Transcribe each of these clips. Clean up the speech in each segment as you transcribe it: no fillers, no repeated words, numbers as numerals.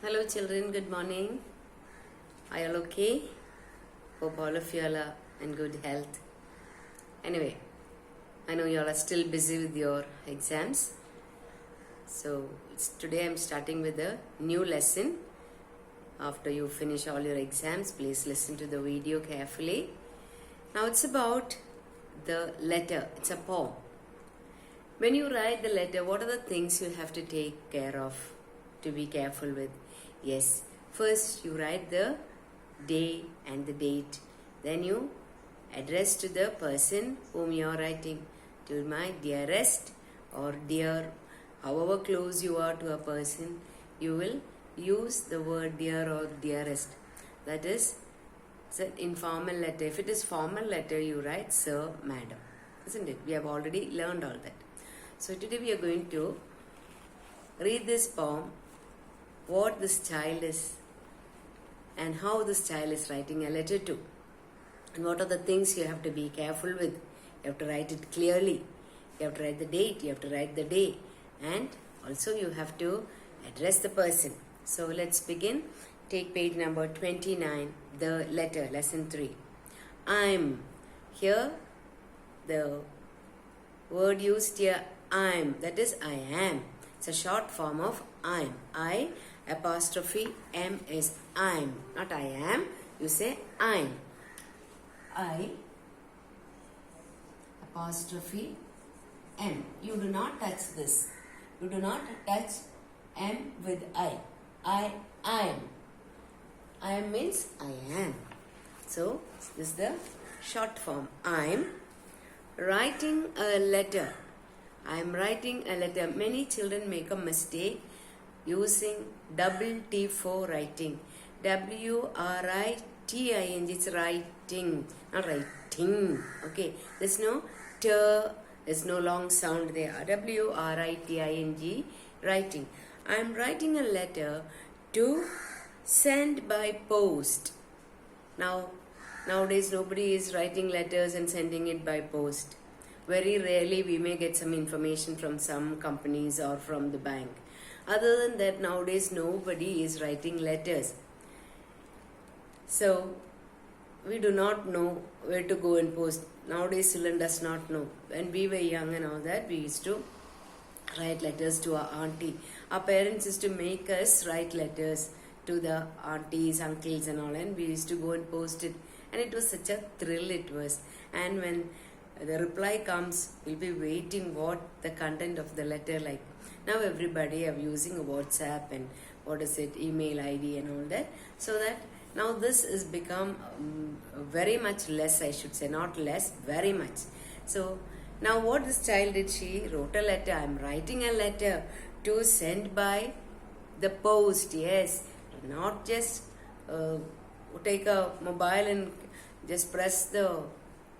Hello children, good morning. Are you all okay? Hope all of you all are in good health. Anyway, I know you all are still busy with your exams. So today I'm starting with a new lesson. After you finish all your exams, please listen to the video carefully. Now it's about the letter. It's a poem. When you write the letter, what are the things you have to take care of, to be careful with? Yes, first you write the day and the date. Then you address to the person whom you are writing. To my dearest or dear, however close you are to a person, you will use the word dear or dearest. That is, it's an informal letter. If it is formal letter, you write sir, madam. Isn't it? We have already learned all that. So today we are going to read this poem, what this child is and how this child is writing a letter to, and what are the things you have to be careful with. You have to write it clearly, you have to write the date, you have to write the day, and also you have to address the person. So let's begin. Take page number 29, the letter, lesson 3. I'm. Here the word used here, I'm, that is I am. It's a short form of I'm. I apostrophe M is I'm, not I am. You say I'm. I apostrophe M. You do not touch this. You do not touch M with I. I am. I am means I am. So this is the short form. I'm writing a letter. I am writing a letter. Many children make a mistake using double T for writing. W-R-I-T-I-N-G. It's writing, not writing. Okay. There's no T. There's no long sound there. W-R-I-T-I-N-G. Writing. I am writing a letter to send by post. Nowadays nobody is writing letters and sending it by post. Very rarely we may get some information from some companies or from the bank. Other than that, nowadays nobody is writing letters. So we do not know where to go and post. Nowadays children does not know. When we were young and all that, we used to write letters to our auntie. Our parents used to make us write letters to the aunties, uncles and all, and we used to go and post it. And it was such a thrill it was. And when the reply comes, we'll be waiting what the content of the letter like. Now everybody are using WhatsApp and email ID and all that. So that now this is become very much less, I should say, not less, very much. So now what this child did, she wrote a letter. I'm writing a letter to send by the post. Yes, not just take a mobile and just press the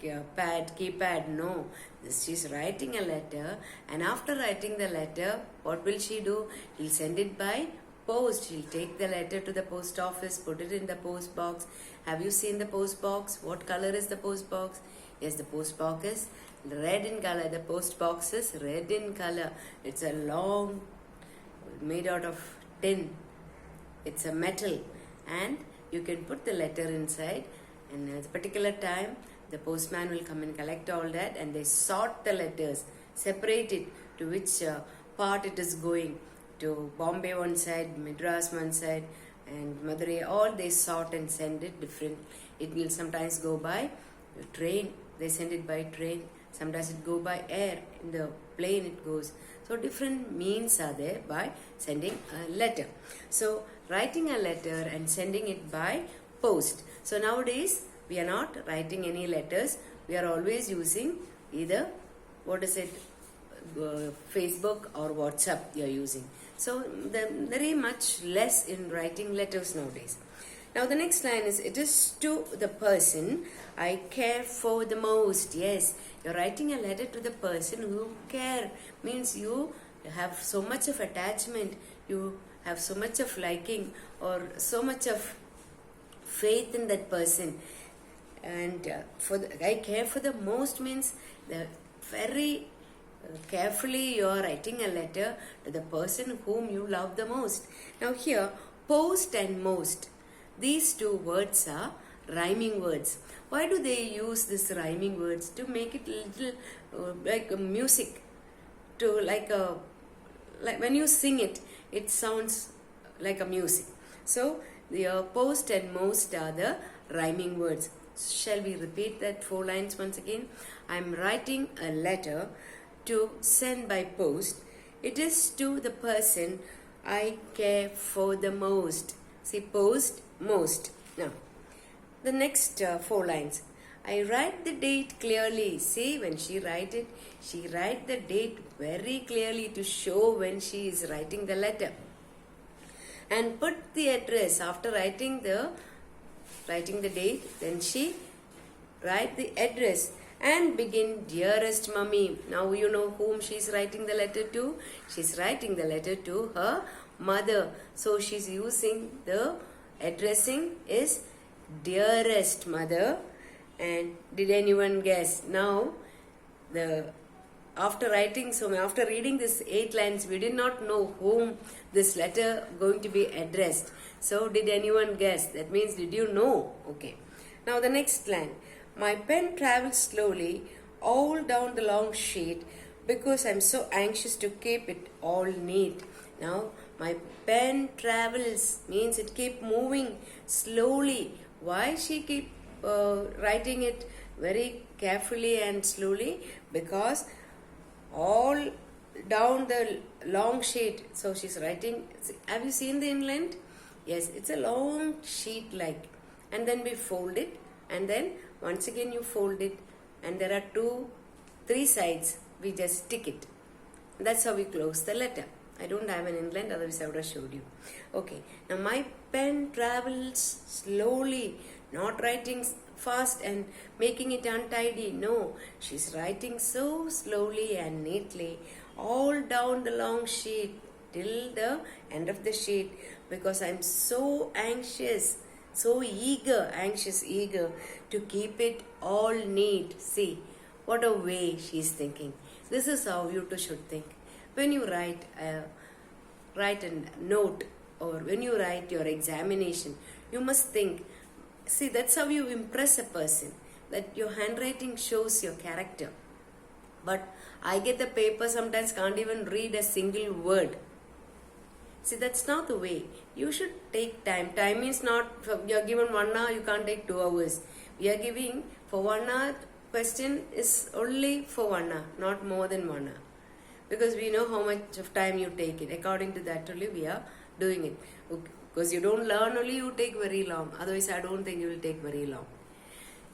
keypad. No, she's writing a letter, and after writing the letter, what will she do? She'll send it by post. She'll take the letter to the post office, put it in the post box. Have you seen the post box? What color is the post box? Yes, the post box is red in color. The post box is red in color. It's a long, made out of tin. It's a metal, and you can put the letter inside, and at a particular time the postman will come and collect all that, and they sort the letters, separate it to which part it is going. To Bombay one side, Madras one side, and Madurai, all they sort and send it different. It will sometimes go by train, they send it by train. Sometimes it go by air, in the plane it goes. So different means are there by sending a letter. So writing a letter and sending it by post. So nowadays we are not writing any letters. We are always using either Facebook or WhatsApp you are using. So very much less in writing letters nowadays. Now the next line is, it is to the person I care for the most. Yes, you're writing a letter to the person who care. Means you have so much of attachment, you have so much of liking or so much of faith in that person. And I care for the most means the very carefully you are writing a letter to the person whom you love the most. Now here, post and most. These two words are rhyming words. Why do they use these rhyming words? To make it little like a music, to like when you sing it, it sounds like a music. So the post and most are the rhyming words. Shall we repeat that 4 lines once again? I'm writing a letter to send by post. It is to the person I care for the most. See, post, most. Now, the next 4 lines. I write the date clearly. See, when she write it, she write the date very clearly to show when she is writing the letter. And put the address after writing the date, then she write the address and begin, dearest mummy. Now you know whom she's writing the letter to. She's writing the letter to her mother. So she's using the addressing is dearest mother. And did anyone guess? Now after reading this 8 lines, we did not know whom this letter going to be addressed. So did anyone guess? That means, did you know? Okay. Now the next line. My pen travels slowly all down the long sheet because I'm so anxious to keep it all neat. Now my pen travels means it keep moving slowly. Why she keep writing it very carefully and slowly? Because all down the long sheet. So she's writing. Have you seen the inland? Yes, it's a long sheet like. And then we fold it. And then once again you fold it. And there are 3 sides. We just stick it. That's how we close the letter. I don't have an inland, otherwise I would have showed you. Okay. Now my pen travels slowly. Not writing fast and making it untidy. No, she's writing so slowly and neatly all down the long sheet till the end of the sheet because I'm so anxious, so eager to keep it all neat. See, what a way she's thinking. This is how you too should think. When you write a note or when you write your examination, you must think. See, that's how you impress a person, that your handwriting shows your character. But I get the paper, sometimes can't even read a single word. See, that's not the way. You should take time. Time is not, you're given 1 hour, you can't take 2 hours. We are giving for 1 hour, question is only for 1 hour, not more than 1 hour. Because we know how much of time you take it. According to that only we are doing it. Okay. Because you don't learn only, you take very long. Otherwise, I don't think you will take very long.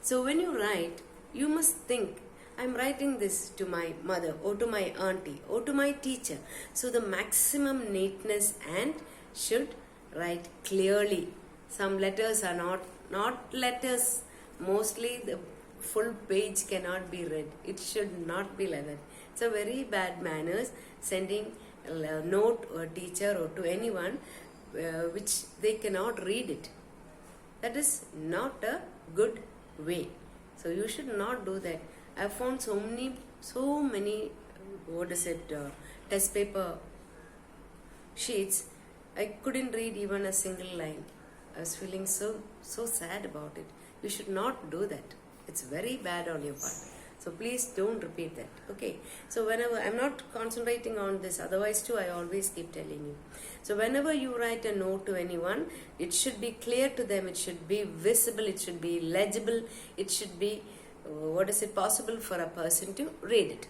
So when you write, you must think, I'm writing this to my mother or to my auntie or to my teacher. So the maximum neatness and should write clearly. Some letters are not letters. Mostly the full page cannot be read. It should not be like that. It's a very bad manners sending a note or a teacher or to anyone which they cannot read it. That is not a good way. So you should not do that. I found so many test paper sheets. I couldn't read even a single line. I was feeling so sad about it. You should not do that. It's very bad on your part. So please don't repeat that. Okay. So whenever, I'm not concentrating on this, otherwise too I always keep telling you. So whenever you write a note to anyone, it should be clear to them, it should be visible, it should be legible, it should be, possible for a person to read it.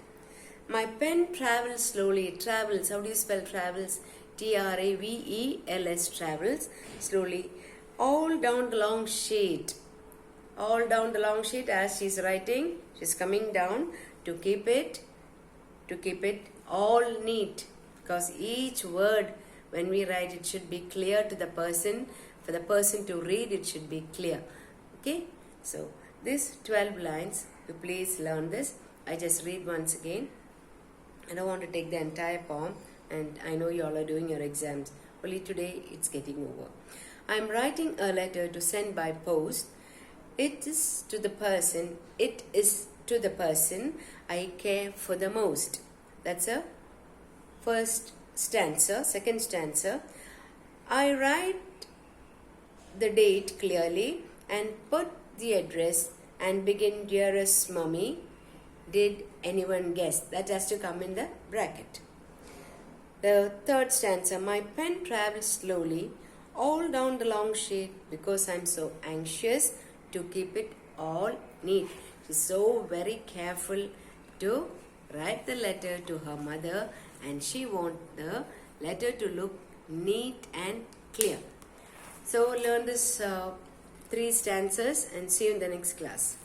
My pen travels slowly. Travels, how do you spell travels? Travels, travels slowly. All down the long sheet. All down the long sheet as she's writing, she's coming down to keep it all neat. Because each word when we write, it should be clear to the person. For the person to read, it should be clear. Okay? So, these 12 lines, you please learn this. I just read once again. I don't want to take the entire poem, and I know you all are doing your exams. Only today it's getting over. I'm writing a letter to send by post. It is to the person I care for the most. That's a first stanza. Second stanza. I write the date clearly and put the address and begin, dearest mummy. Did anyone guess? That has to come in the bracket. The third stanza, my pen travels slowly all down the long sheet because I'm so anxious to keep it all neat. She's so very careful to write the letter to her mother, and she wants the letter to look neat and clear. So learn this 3 stanzas and see you in the next class.